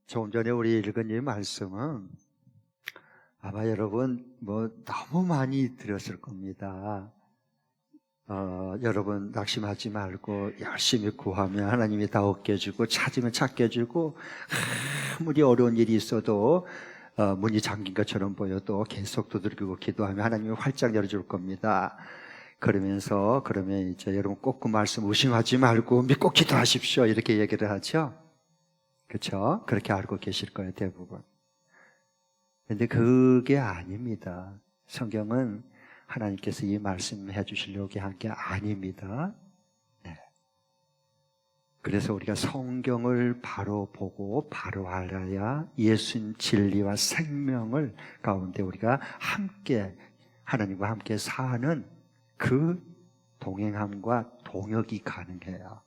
조금 전에 우리 읽은 이 말씀은 아마 여러분 너무 많이 들었을 겁니다. 여러분 낙심하지 말고 열심히 구하면 하나님이 다 얻게 해주고 찾으면 찾게 해주고 아무리 어려운 일이 있어도 문이 잠긴 것처럼 보여도 계속 두들기고 기도하면 하나님이 활짝 열어줄 겁니다. 그러면 이제 여러분 꼭 그 말씀 의심하지 말고 믿고 기도하십시오 이렇게 얘기를 하죠. 그렇죠? 그렇게 알고 계실 거예요, 대부분. 근데 그게 아닙니다. 성경은 하나님께서 이 말씀 해주시려고 한 게 아닙니다. 네. 그래서 우리가 성경을 바로 보고 바로 알아야 예수님 진리와 생명을 가운데 우리가 함께 하나님과 함께 사는 그 동행함과 동역이 가능해요.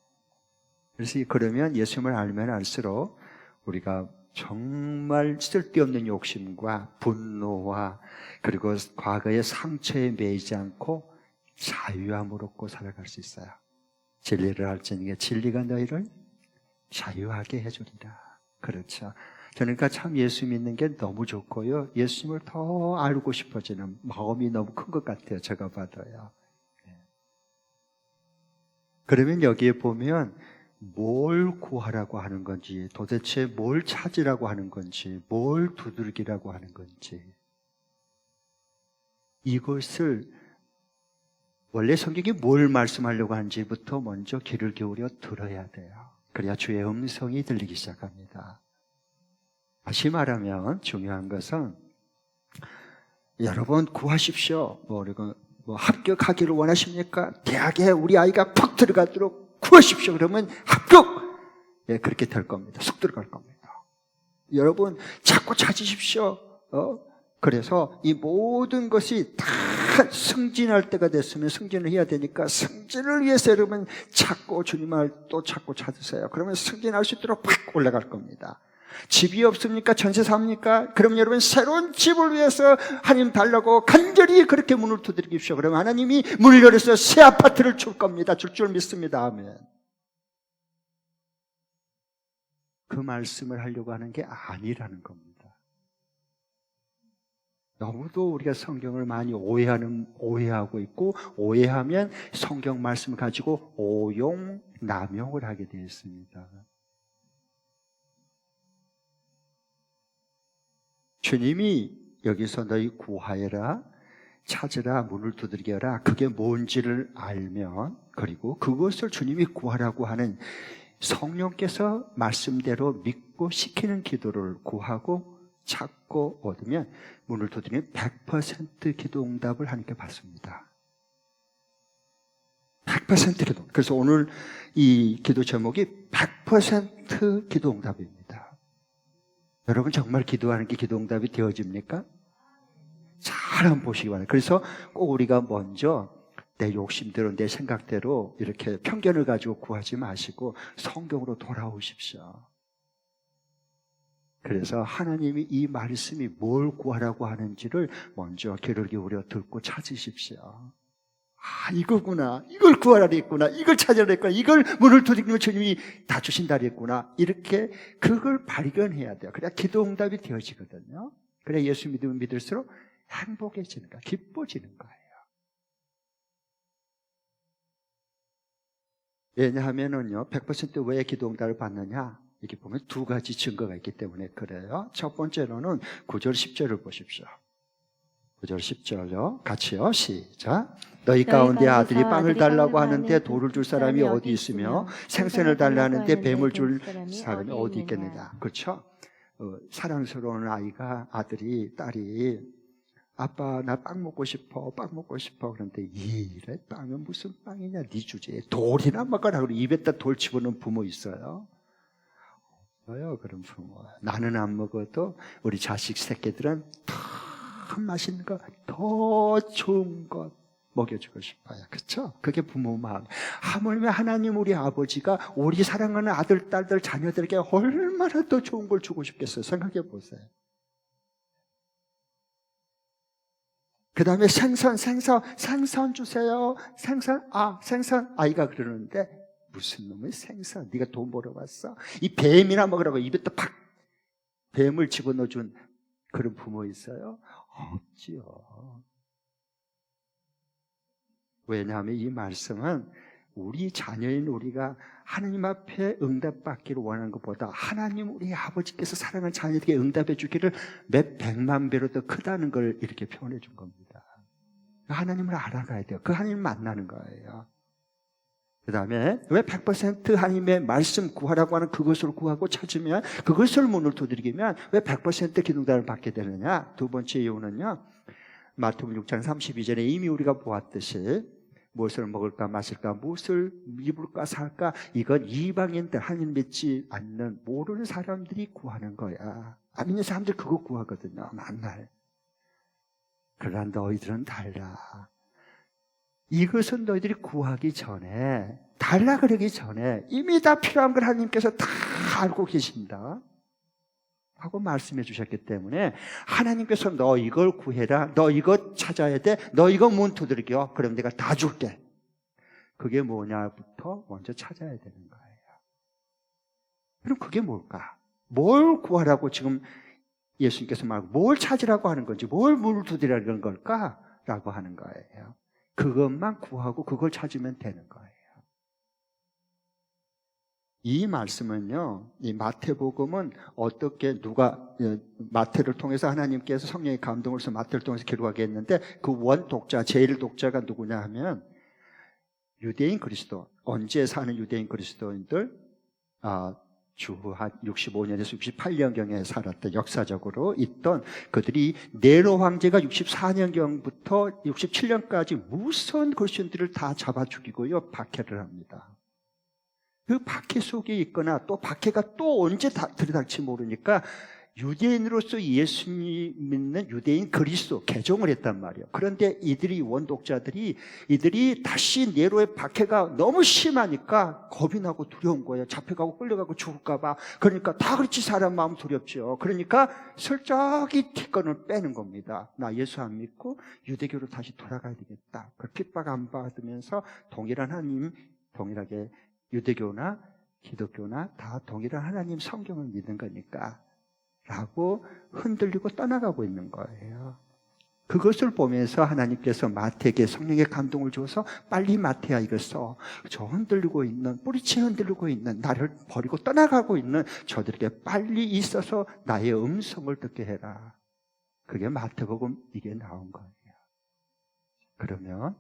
그래서 그러면 예수님을 알면 알수록 우리가 정말 쓸데없는 욕심과 분노와 그리고 과거의 상처에 매이지 않고 자유함을 얻고 살아갈 수 있어요. 진리를 알지니 진리가 너희를 자유하게 해주리라. 그렇죠. 그러니까 참 예수 믿는 게 너무 좋고요. 예수님을 더 알고 싶어지는 마음이 너무 큰 것 같아요. 제가 봐도요. 그러면 여기에 보면 뭘 구하라고 하는 건지, 도대체 뭘 찾으라고 하는 건지, 뭘 두들기라고 하는 건지, 이것을 원래 성경이 뭘 말씀하려고 하는지부터 먼저 귀를 기울여 들어야 돼요. 그래야 주의 음성이 들리기 시작합니다. 다시 말하면 중요한 것은 여러분 구하십시오. 합격하기를 원하십니까? 대학에 우리 아이가 팍 들어가도록 구하십시오. 그러면 합격! 예, 그렇게 될 겁니다. 쑥 들어갈 겁니다. 여러분 자꾸 찾으십시오. 그래서 이 모든 것이 다 승진할 때가 됐으면 승진을 해야 되니까 승진을 위해서 여러분 찾고 주님을 또 찾고 찾으세요. 그러면 승진할 수 있도록 팍 올라갈 겁니다. 집이 없습니까? 전세 삽니까? 그럼 여러분 새로운 집을 위해서 하나님 달라고 간절히 그렇게 문을 두드리십시오. 그러면 하나님이 문을 열어서 새 아파트를 줄 겁니다. 줄 줄 믿습니다. 아멘. 그 말씀을 하려고 하는 게 아니라는 겁니다. 너무도 우리가 성경을 많이 오해하고 있고, 오해하면 성경 말씀을 가지고 오용, 남용을 하게 되어 있습니다. 주님이 여기서 너희 구하여라, 찾으라, 문을 두드려라, 그게 뭔지를 알면, 그리고 그것을 주님이 구하라고 하는 성령께서 말씀대로 믿고 시키는 기도를 구하고 찾고 얻으면 문을 두드리면 100% 기도 응답을 하나님께 받습니다. 100% 기도. 그래서 오늘 이 기도 제목이 100% 기도 응답입니다. 여러분 정말 기도하는 게 기도 응답이 되어집니까? 잘 한번 보시기 바랍니다. 그래서 꼭 우리가 먼저 내 욕심대로 내 생각대로 이렇게 편견을 가지고 구하지 마시고 성경으로 돌아오십시오. 그래서 하나님이 이 말씀이 뭘 구하라고 하는지를 먼저 귀를 기울여 듣고 찾으십시오. 이거구나, 이걸 구하라 그랬구나, 이걸 찾으라 그랬구나, 이걸 문을 두드리면 주님이 다 주신다 그랬구나, 이렇게 그걸 발견해야 돼요. 그래야 기도 응답이 되어지거든요. 그래야 예수 믿으면 믿을수록 행복해지는 거예요. 기뻐지는 거예요. 왜냐하면은요, 100% 왜 기도 응답을 받느냐? 이렇게 보면 두 가지 증거가 있기 때문에 그래요. 첫 번째로는 9절 10절을 보십시오. 9절 10절요. 같이요. 시작. 너희 가운데 아들이 빵을 달라고 하는데 돌을 줄 사람이 어디 있으며 생선을 달라 하는데 뱀을 줄 사람이 어디 있겠느냐. 그렇죠? 사랑스러운 아들이, 딸이 아빠 나 빵 먹고 싶어, 빵 먹고 싶어. 그런데 이래 빵은 무슨 빵이냐, 네 주제에 돌이나 먹어라. 그리고 입에다 돌 집어넣는 부모 있어요? 없어요. 그런 부모. 나는 안 먹어도 우리 자식 새끼들은 더 맛있는 것, 더 좋은 것 먹여주고 싶어요. 그렇죠? 그게 부모 마음. 하물며 하나님 우리 아버지가 우리 사랑하는 아들, 딸들, 자녀들에게 얼마나 더 좋은 걸 주고 싶겠어요. 생각해 보세요. 그 다음에 생선 주세요. 생선. 아이가 그러는데 무슨 놈의 생선? 네가 돈 벌어봤어? 이 뱀이나 먹으라고 입에 또 팍. 뱀을 집어넣어준 그런 부모 있어요? 없지요. 왜냐하면 이 말씀은 우리 자녀인 우리가 하나님 앞에 응답받기를 원하는 것보다 하나님 우리 아버지께서 사랑하는 자녀에게 응답해 주기를 몇 백만 배로 더 크다는 걸 이렇게 표현해 준 겁니다. 하나님을 알아가야 돼요. 그 하나님을 만나는 거예요. 그 다음에 왜 100% 하나님의 말씀 구하라고 하는 그것을 구하고 찾으면, 그것을 문을 두드리면 왜 100% 기도단을 받게 되느냐? 두 번째 이유는요, 마태복음 6장 32절에 이미 우리가 보았듯이 무엇을 먹을까 마실까 무엇을 입을까 살까, 이건 이방인들, 하나님 믿지 않는 모르는 사람들이 구하는 거야. 안 믿는 사람들 그거 구하거든요, 만날. 그러나 너희들은 달라. 이것은 너희들이 구하기 전에, 달라 그러기 전에 이미 다 필요한 걸 하나님께서 다 알고 계신다 하고 말씀해 주셨기 때문에, 하나님께서 너 이걸 구해라, 너 이거 찾아야 돼, 너 이거 문 두드려, 그럼 내가 다 줄게. 그게 뭐냐부터 먼저 찾아야 되는 거예요. 그럼 그게 뭘까? 뭘 구하라고 지금 예수님께서 말하고 뭘 찾으라고 하는 건지, 뭘 문을 두드리라는 걸까? 라고 하는 거예요. 그것만 구하고 그걸 찾으면 되는 거예요. 이 말씀은요, 이 마태복음은 어떻게 마태를 통해서 하나님께서 성령의 감동을 해서 마태를 통해서 기록하게 했는데, 그 원 독자, 제일 독자가 누구냐 하면 유대인 그리스도, 언제 사는 유대인 그리스도인들, 주후 한 65년에서 68년경에 살았던, 역사적으로 있던 그들이, 네로 황제가 64년경부터 67년까지 무서운 그리스도인들을 다 잡아 죽이고요, 박해를 합니다. 그 박해 속에 있거나 또 박해가 또 언제 들이닥칠지 모르니까 유대인으로서 예수님 믿는 유대인 그리스도 개종을 했단 말이에요. 그런데 이들이, 원독자들이, 이들이 다시 네로의 박해가 너무 심하니까 겁이 나고 두려운 거예요. 잡혀가고 끌려가고 죽을까 봐. 그러니까 다 그렇지, 사람 마음 두렵죠. 그러니까 슬쩍이 티건을 빼는 겁니다. 나 예수 안 믿고 유대교로 다시 돌아가야 되겠다. 그 핍박 안 받으면서 동일한 하나님, 동일하게 유대교나 기독교나 다 동일한 하나님 성경을 믿는 거니까 라고 흔들리고 떠나가고 있는 거예요. 그것을 보면서 하나님께서 마태에게 성령의 감동을 줘서 빨리 마태야 이걸 써. 저 흔들리고 있는, 뿌리채 흔들리고 있는, 나를 버리고 떠나가고 있는 저들에게 빨리 있어서 나의 음성을 듣게 해라. 그게 마태복음 이게 나온 거예요. 그러면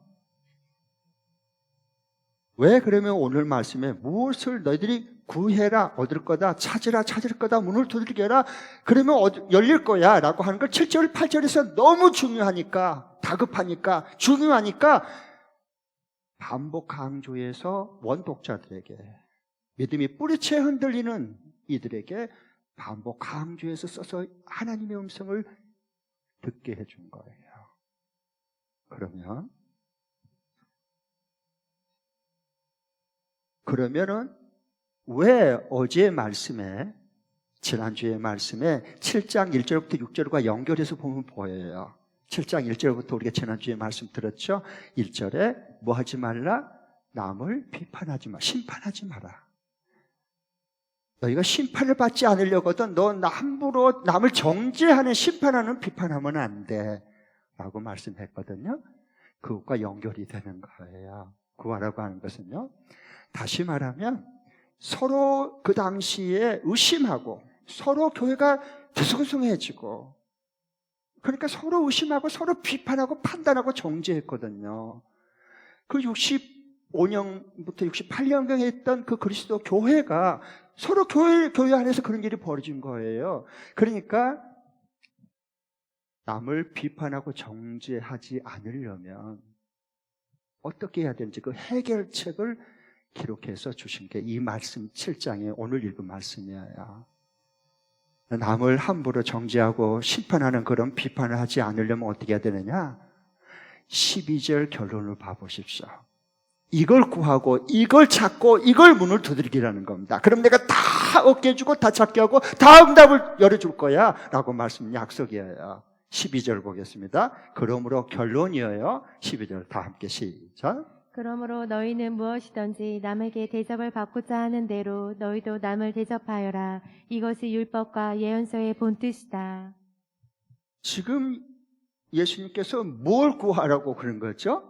왜 그러면 오늘 말씀에 무엇을 너희들이 구해라, 얻을 거다, 찾으라, 찾을 거다, 문을 두드리게라, 그러면 열릴 거야 라고 하는 걸 7절, 8절에서 너무 중요하니까, 다급하니까, 중요하니까 반복 강조해서 원독자들에게, 믿음이 뿌리채 흔들리는 이들에게 반복 강조해서 써서 하나님의 음성을 듣게 해준 거예요. 그러면은 왜 어제의 말씀에, 지난주의 말씀에 7장 1절부터 6절과 연결해서 보면 보여요. 7장 1절부터 우리가 지난주에 말씀 들었죠? 1절에 뭐 하지 말라? 남을 비판하지 마, 심판하지 마라. 너희가 심판을 받지 않으려거든 너 함부로 남을 정죄하는, 심판하는, 비판하면 안 돼 라고 말씀했거든요. 그것과 연결이 되는 거예요. 구하라고 하는 것은요, 다시 말하면 서로 그 당시에 의심하고 서로 교회가 뒤숭숭해지고, 그러니까 서로 의심하고 서로 비판하고 판단하고 정죄했거든요. 그 65년부터 68년경에 있던 그 그리스도 교회가 서로 교회 안에서 그런 일이 벌어진 거예요. 그러니까 남을 비판하고 정죄하지 않으려면 어떻게 해야 되는지 그 해결책을 기록해서 주신 게 이 말씀 7장에 오늘 읽은 말씀이에요. 남을 함부로 정죄하고 심판하는 그런 비판을 하지 않으려면 어떻게 해야 되느냐? 12절 결론을 봐보십시오. 이걸 구하고 이걸 찾고 이걸 문을 두드리기라는 겁니다. 그럼 내가 다 얻게 해주고 다 찾게 하고 다 응답을 열어줄 거야 라고 말씀 약속이에요. 12절 보겠습니다. 그러므로 결론이에요. 12절 다 함께 시작. 그러므로 너희는 무엇이든지 남에게 대접을 받고자 하는 대로 너희도 남을 대접하여라. 이것이 율법과 예언서의 본뜻이다. 지금 예수님께서 뭘 구하라고 그런 거죠?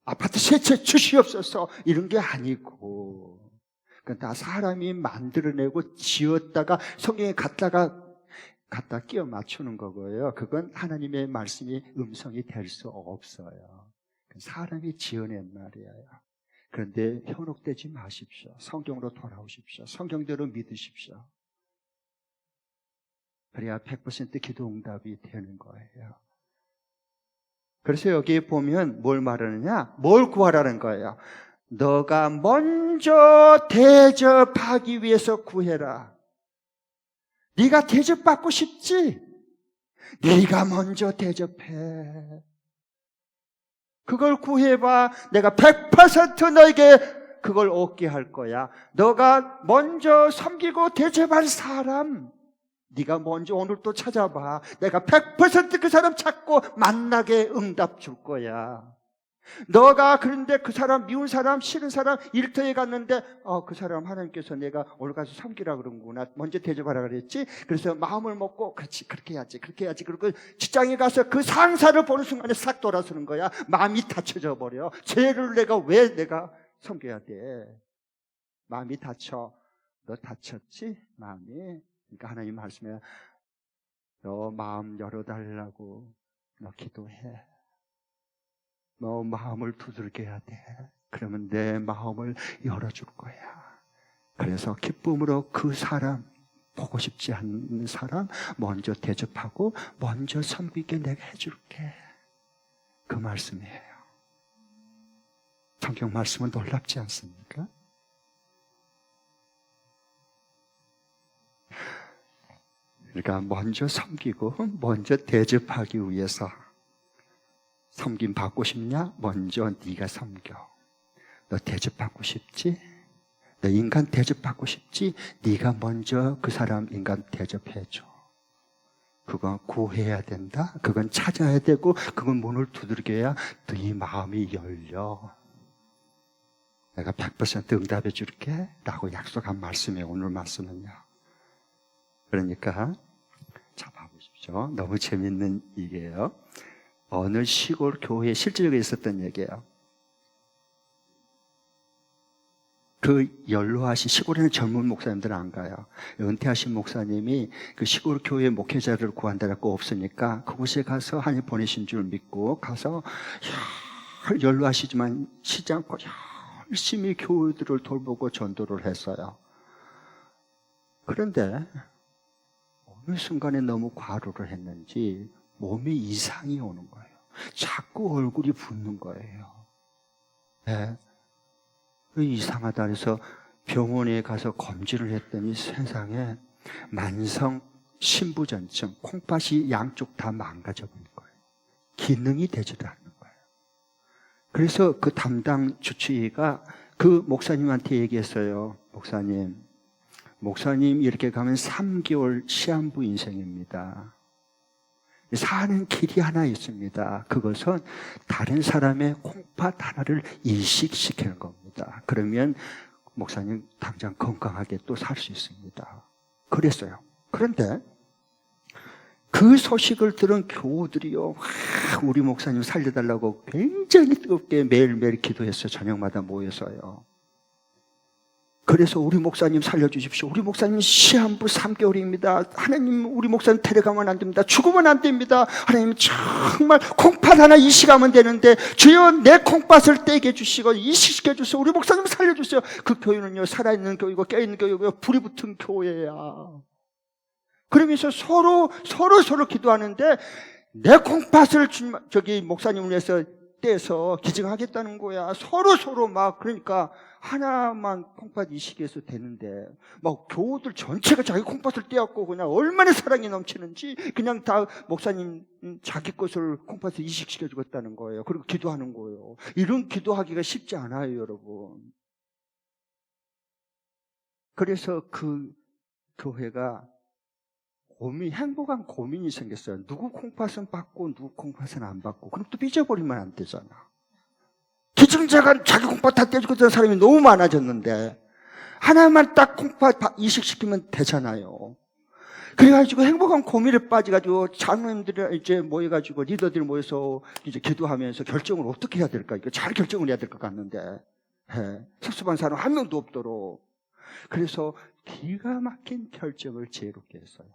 아파트 세 채 주시옵소서 이런 게 아니고, 그러니까 다 사람이 만들어내고 지었다가 성경에 갖다 끼워 맞추는 거고요. 그건 하나님의 말씀이 음성이 될 수 없어요. 사람이 지어낸 말이에요. 그런데 현혹되지 마십시오. 성경으로 돌아오십시오. 성경대로 믿으십시오. 그래야 100% 기도 응답이 되는 거예요. 그래서 여기에 보면 뭘 말하느냐? 뭘 구하라는 거예요. 너가 먼저 대접하기 위해서 구해라. 네가 대접받고 싶지? 네가 먼저 대접해. 그걸 구해봐. 내가 100% 너에게 그걸 얻게 할 거야. 너가 먼저 섬기고 대접할 사람, 네가 먼저 오늘 또 찾아봐. 내가 100% 그 사람 찾고 만나게 응답 줄 거야. 너가 그런데 그 사람, 미운 사람, 싫은 사람 일터에 갔는데 그 사람 하나님께서 내가 오늘 가서 섬기라 그런구나, 먼저 대접하라 그랬지. 그래서 마음을 먹고 그렇지, 그렇게 해야지, 그렇게 해야지. 그리고 직장에 가서 그 상사를 보는 순간에 싹 돌아서는 거야. 마음이 닫혀져 버려. 죄를 왜 내가 섬겨야 돼? 마음이 닫혀. 너 다쳤지? 마음이. 그러니까 하나님 말씀에 너 마음 열어달라고 너 기도해. 너 마음을 두들겨야 돼. 그러면 내 마음을 열어줄 거야. 그래서 기쁨으로 그 사람, 보고 싶지 않는 사람 먼저 대접하고 먼저 섬기게 내가 해줄게. 그 말씀이에요. 성경 말씀은 놀랍지 않습니까? 그러니까 먼저 섬기고 먼저 대접하기 위해서, 섬김 받고 싶냐? 먼저 네가 섬겨. 너 대접받고 싶지? 너 인간 대접받고 싶지? 네가 먼저 그 사람 인간 대접해줘. 그건 구해야 된다. 그건 찾아야 되고, 그건 문을 두들겨야 네 마음이 열려. 내가 100% 응답해 줄게 라고 약속한 말씀이에요. 오늘 말씀은요. 그러니까 자, 봐보십시오. 너무 재밌는 얘기예요. 어느 시골 교회에 실제로 있었던 얘기예요. 그 연로하신, 시골에는 젊은 목사님들은 안 가요. 은퇴하신 목사님이 그 시골 교회 목회자를 구한다고 없으니까 그곳에 가서 하나님 보내신 줄 믿고 가서 연로하시지만 쉬지 않고 열심히 교우들을 돌보고 전도를 했어요. 그런데 어느 순간에 너무 과로를 했는지 몸에 이상이 오는 거예요. 자꾸 얼굴이 붓는 거예요. 네. 이상하다 해서 병원에 가서 검진을 했더니 세상에 만성 신부전증, 콩팥이 양쪽 다 망가져 버린 거예요. 기능이 되지도 않는 거예요. 그래서 그 담당 주치의가 그 목사님한테 얘기했어요. 목사님 이렇게 가면 3개월 시한부 인생입니다. 사는 길이 하나 있습니다. 그것은 다른 사람의 콩팥 하나를 이식시키는 겁니다. 그러면 목사님 당장 건강하게 또 살 수 있습니다. 그랬어요. 그런데 그 소식을 들은 교우들이요, 우리 목사님 살려달라고 굉장히 뜨겁게 매일매일 기도했어요. 저녁마다 모여서요. 그래서 우리 목사님 살려주십시오. 우리 목사님 시한부 3개월입니다. 하나님, 우리 목사님 데려가면 안 됩니다. 죽으면 안 됩니다. 하나님, 정말 콩팥 하나 이식하면 되는데 주여 내 콩팥을 떼게 해주시고 이식시켜 주세요. 우리 목사님 살려주세요. 그 교회는요, 살아있는 교회고 깨어있는 교회고요, 불이 붙은 교회야. 그러면서 서로 기도하는데 내 콩팥을 목사님을 위해서 떼서 기증하겠다는 거야. 서로 막, 그러니까 하나만 콩팥 이식해서 되는데 막 교우들 전체가 자기 콩팥을 떼었고 그냥 얼마나 사랑이 넘치는지 그냥 다 목사님 자기 것을 콩팥을 이식시켜 주겠다는 거예요. 그리고 기도하는 거예요. 이런 기도하기가 쉽지 않아요, 여러분. 그래서 그 교회가 행복한 고민이 생겼어요. 누구 콩팥은 받고 누구 콩팥은 안 받고. 그럼 또 삐져버리면 안 되잖아. 불증자가 자기 콩팥 다 떼주고 있던 사람이 너무 많아졌는데 하나만 딱 콩팥 이식시키면 되잖아요. 그래가지고 행복한 고민에 빠져가지고 장로님들이 이제 모여가지고 리더들이 모여서 이제 기도하면서 결정을 어떻게 해야 될까? 이거 잘 결정을 해야 될 것 같는데 섭섭한 사람 한 명도 없도록. 그래서 기가 막힌 결정을 지혜롭게 했어요.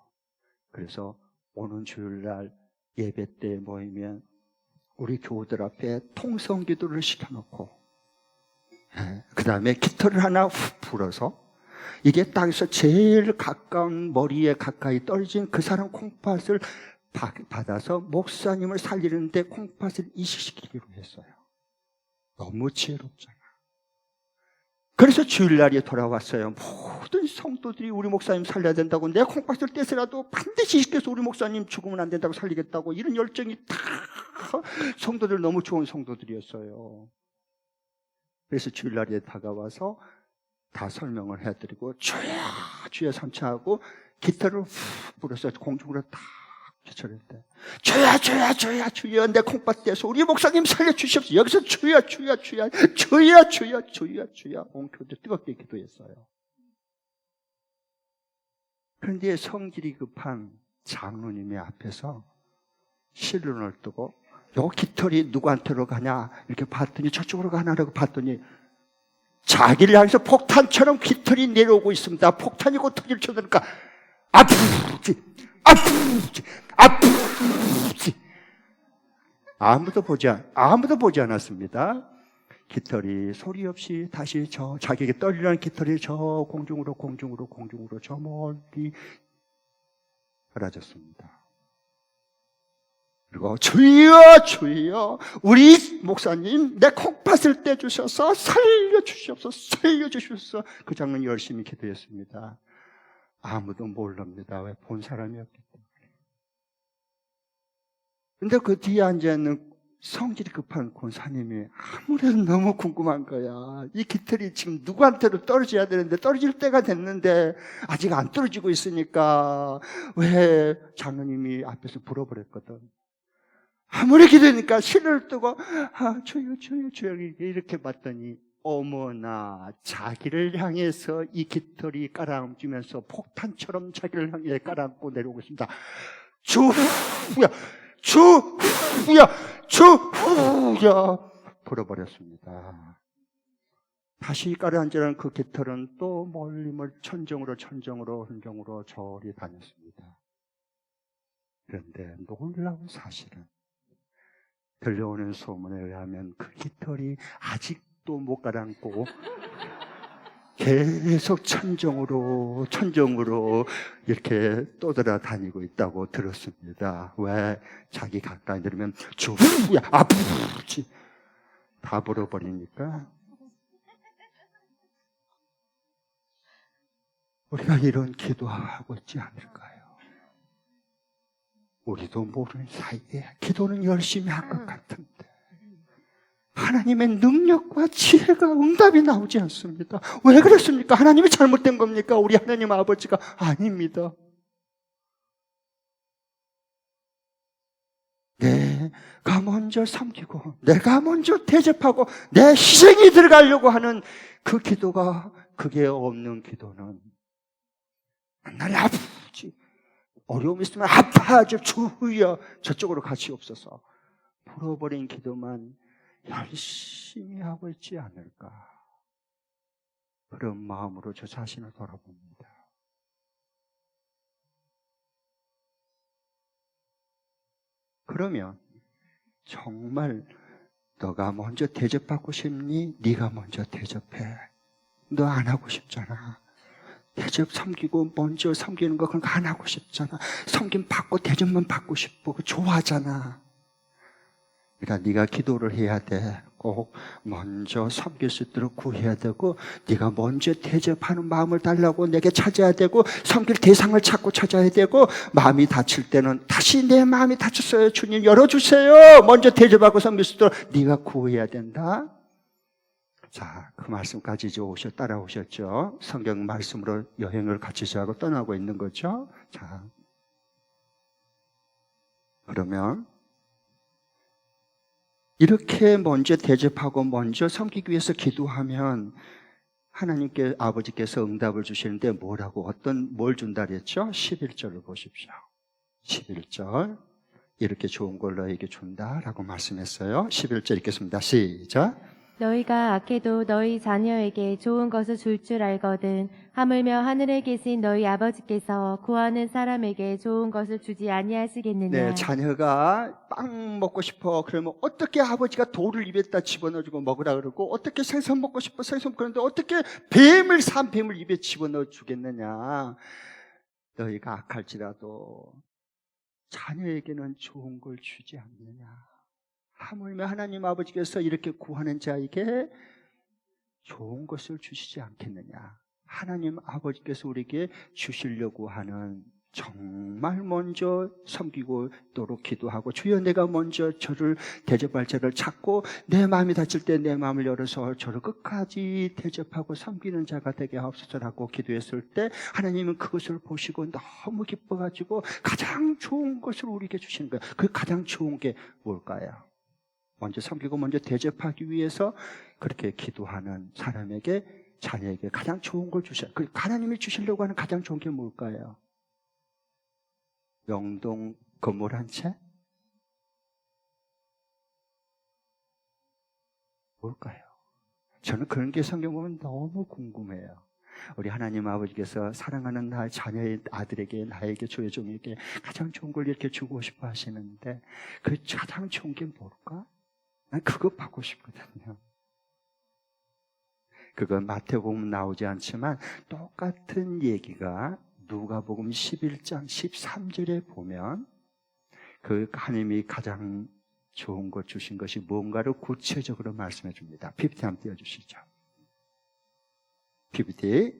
그래서 오는 주일날 예배 때 모이면 우리 교우들 앞에 통성 기도를 시켜놓고 그 다음에 깃털을 하나 훅 불어서 이게 땅에서 제일 가까운 머리에 가까이 떨어진 그 사람 콩팥을 받아서 목사님을 살리는데 콩팥을 이식시키기로 했어요. 너무 지혜롭잖아. 그래서 주일날이 돌아왔어요. 모든 성도들이 우리 목사님 살려야 된다고, 내 콩팥을 떼서라도 반드시 이식해서 우리 목사님 죽으면 안 된다고 살리겠다고, 이런 열정이 다 성도들, 너무 좋은 성도들이었어요. 그래서 주일날이 다가와서 다 설명을 해드리고 주여 주여 삼차하고 깃털을 훅 불어서 공중으로 탁 펼쳐냈대. 주여 주여 주여 주여 내 콩팥 떼서 우리 목사님 살려주십시오. 여기서 주여 주여 주여 주여 주여 주여 주여 온 교도 뜨겁게 기도했어요. 그런데 성질이 급한 장로님이 앞에서 실눈을 뜨고 요 깃털이 누구한테로 가냐 이렇게 봤더니 저쪽으로 가나라고 봤더니 자기를 향해서 폭탄처럼 깃털이 내려오고 있습니다. 폭탄이 곧 터질 쳐드니까 아프지 아프지 아프지. 아무도 보지 않았습니다. 깃털이 소리 없이 다시 자기에게 떨리는 깃털이 저 공중으로 저 멀리 사라졌습니다. 그리고 주여 주여 우리 목사님 내 콩팥을 떼주셔서 살려주셔서 그 장면 열심히 기도했습니다. 아무도 모릅니다. 왜? 본 사람이었기 때문에. 근데 그 뒤에 앉아있는 성질이 급한 권사님이 아무래도 너무 궁금한 거야. 이 깃털이 지금 누구한테로 떨어져야 되는데 떨어질 때가 됐는데 아직 안 떨어지고 있으니까 왜 장로님이 앞에서 물어버렸거든. 아무리 기도하니까 실을 뜨고 주여 이렇게 봤더니 어머나 다기를 향해서 이 깃털이 깔아앉으면서 폭탄처럼 자기를 향해 깔아앉고 내려오고 있습니다. 주후야 불어버렸습니다. 다시 깔아앉으라는 그 깃털은 또 멀리 천정으로 저리 다녔습니다. 그런데 놀라운 사실은 들려오는 소문에 의하면 그 깃털이 아직도 못 가라앉고 계속 천정으로 이렇게 떠돌아다니고 있다고 들었습니다. 왜? 자기 가까이 들으면 주야 아프지 다 불어버리니까. 우리가 이런 기도하고 있지 않을까요? 우리도 모르는 사이에 기도는 열심히 한 것 같은데 하나님의 능력과 지혜가 응답이 나오지 않습니다. 왜 그렇습니까? 하나님이 잘못된 겁니까? 우리 하나님 아버지가 아닙니다. 내가 먼저 섬기고 내가 먼저 대접하고 내 희생이 들어가려고 하는 그 기도가, 그게 없는 기도는 날 아프지, 어려움이 있으면 아파하죠. 주여 저쪽으로 같이 없어서 풀어버린 기도만 열심히 하고 있지 않을까, 그런 마음으로 저 자신을 돌아봅니다. 그러면 정말 너가 먼저 대접받고 싶니? 네가 먼저 대접해. 너 안 하고 싶잖아. 대접 섬기고 먼저 섬기는 거 그런 거 안 하고 싶잖아. 섬김 받고 대접만 받고 싶고 좋아하잖아. 그러니까 네가 기도를 해야 돼. 꼭 먼저 섬길 수 있도록 구해야 되고, 네가 먼저 대접하는 마음을 달라고 내게 찾아야 되고, 섬길 대상을 찾고 찾아야 되고, 마음이 다칠 때는 다시 내 마음이 다쳤어요, 주님 열어주세요, 먼저 대접하고 섬길 수 있도록 네가 구해야 된다. 자, 그 말씀까지 이제 따라오셨죠? 성경 말씀으로 여행을 같이 하고 떠나고 있는 거죠. 자, 그러면 이렇게 먼저 대접하고 먼저 섬기기 위해서 기도하면 하나님께 아버지께서 응답을 주시는데 뭘 준다 그랬죠? 11절을 보십시오. 11절 이렇게 좋은 걸 너에게 준다라고 말씀했어요. 11절 읽겠습니다. 시작. 너희가 악해도 너희 자녀에게 좋은 것을 줄 줄 알거든 하물며 하늘에 계신 너희 아버지께서 구하는 사람에게 좋은 것을 주지 아니하시겠느냐. 네, 자녀가 빵 먹고 싶어 그러면 어떻게 아버지가 돌을 입에다 집어넣어주고 먹으라 그러고, 어떻게 생선 먹고 싶어 생선 그런데 어떻게 산 뱀을 입에 집어넣어 주겠느냐. 너희가 악할지라도 자녀에게는 좋은 걸 주지 않느냐. 하물며 하나님 아버지께서 이렇게 구하는 자에게 좋은 것을 주시지 않겠느냐. 하나님 아버지께서 우리에게 주시려고 하는, 정말 먼저 섬기고 또록 기도하고 주여 내가 먼저 저를 대접할 자를 찾고 내 마음이 다칠 때 내 마음을 열어서 저를 끝까지 대접하고 섬기는 자가 되게 하옵소서라고 기도했을 때 하나님은 그것을 보시고 너무 기뻐가지고 가장 좋은 것을 우리에게 주시는 거예요. 그 가장 좋은 게 뭘까요? 먼저 섬기고 먼저 대접하기 위해서 그렇게 기도하는 사람에게, 자녀에게 가장 좋은 걸 주셔요. 그 하나님이 주시려고 하는 가장 좋은 게 뭘까요? 명동 건물 한 채? 뭘까요? 저는 그런 게 성경 보면 너무 궁금해요. 우리 하나님 아버지께서 사랑하는 나의 자녀의 아들에게, 나에게, 주의 종에게 가장 좋은 걸 이렇게 주고 싶어 하시는데 그 가장 좋은 게 뭘까? 난 그거 받고 싶거든요. 그건 마태복음 나오지 않지만 똑같은 얘기가 누가복음 11장 13절에 보면 그 하나님이 가장 좋은 것 주신 것이 뭔가를 구체적으로 말씀해 줍니다. PPT 한번 띄워주시죠. PPT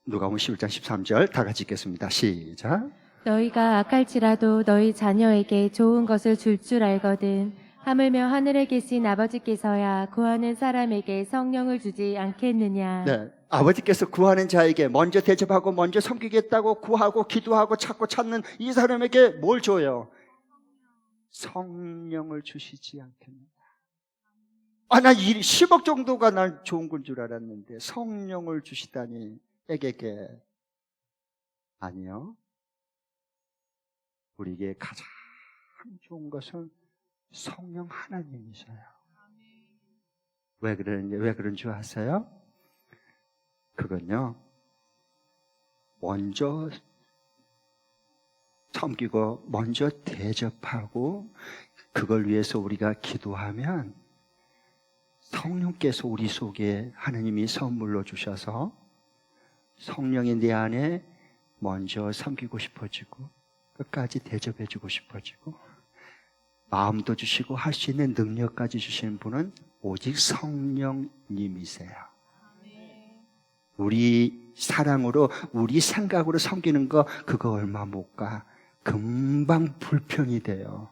누가복음 11장 13절 다 같이 읽겠습니다. 시작. 너희가 악할지라도 너희 자녀에게 좋은 것을 줄 줄 알거든 하물며 하늘에 계신 아버지께서야 구하는 사람에게 성령을 주지 않겠느냐. 네, 아버지께서 구하는 자에게 먼저 대접하고 먼저 섬기겠다고 구하고 기도하고 찾고 찾는 이 사람에게 뭘 줘요? 성령을 주시지 않겠느냐. 나 10억 정도가 난 좋은 건 줄 알았는데 성령을 주시다니. 에게게. 아니요. 우리에게 가장 좋은 것은 성령 하나님이셔요. 왜 그런 줄 아세요? 그건요, 먼저 섬기고 먼저 대접하고 그걸 위해서 우리가 기도하면 성령께서 우리 속에 하나님이 선물로 주셔서 성령이 내 안에 먼저 섬기고 싶어지고 끝까지 대접해주고 싶어지고 마음도 주시고 할 수 있는 능력까지 주시는 분은 오직 성령님이세요. 우리 사랑으로, 우리 생각으로 섬기는 거 그거 얼마 못 가. 금방 불평이 돼요.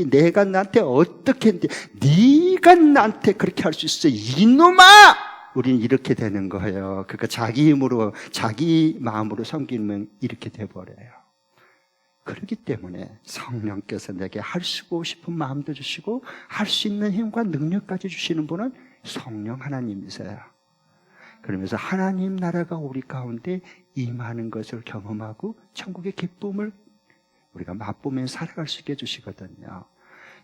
내가 나한테 어떻게 네가 나한테 그렇게 할 수 있어 이놈아! 우리는 이렇게 되는 거예요. 그러니까 자기 힘으로 자기 마음으로 섬기면 이렇게 돼버려요. 그렇기 때문에 성령께서 내게 할 수 싶은 마음도 주시고 할 수 있는 힘과 능력까지 주시는 분은 성령 하나님이세요. 그러면서 하나님 나라가 우리 가운데 임하는 것을 경험하고 천국의 기쁨을 우리가 맛보면서 살아갈 수 있게 해주시거든요.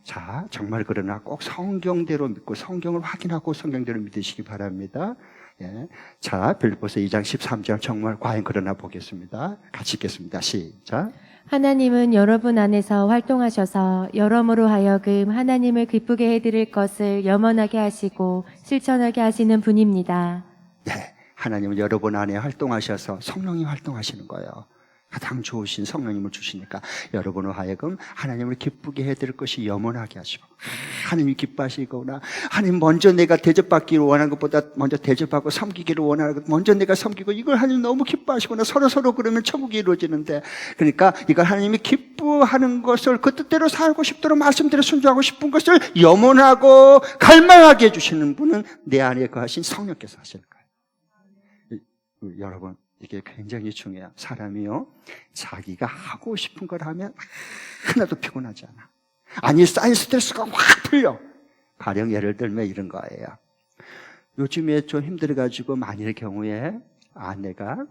자, 정말 그러나 꼭 성경대로 믿고 성경을 확인하고 성경대로 믿으시기 바랍니다. 예. 자, 빌립보서 2장 13절 정말 과연 그러나 보겠습니다. 같이 읽겠습니다. 시작. 하나님은 여러분 안에서 활동하셔서 여러모로 하여금 하나님을 기쁘게 해드릴 것을 염원하게 하시고 실천하게 하시는 분입니다. 네, 하나님은 여러분 안에 활동하셔서 성령이 활동하시는 거예요. 가장 좋으신 성령님을 주시니까 여러분을 하여금 하나님을 기쁘게 해드릴 것이 염원하게 하시고, 하나님이 기뻐하시거나 하나님 먼저 내가 대접받기를 원하는 것보다 먼저 대접하고 섬기기를 원하는 것, 먼저 내가 섬기고 이걸 하나님 너무 기뻐하시거나 서로 그러면 천국이 이루어지는데, 그러니까 이걸 하나님이 기뻐하는 것을 그 뜻대로 살고 싶도록 말씀대로 순종하고 싶은 것을 염원하고 갈망하게 해주시는 분은 내 안에 거하신 성령께서 하시는 거예요. 여러분, 이게 굉장히 중요해요. 사람이요, 자기가 하고 싶은 걸 하면 하나도 피곤하지 않아. 아니, 쌓인 스트레스가 확 풀려. 가령 예를 들면 이런 거예요. 요즘에 좀 힘들어가지고 만일의 경우에 아내가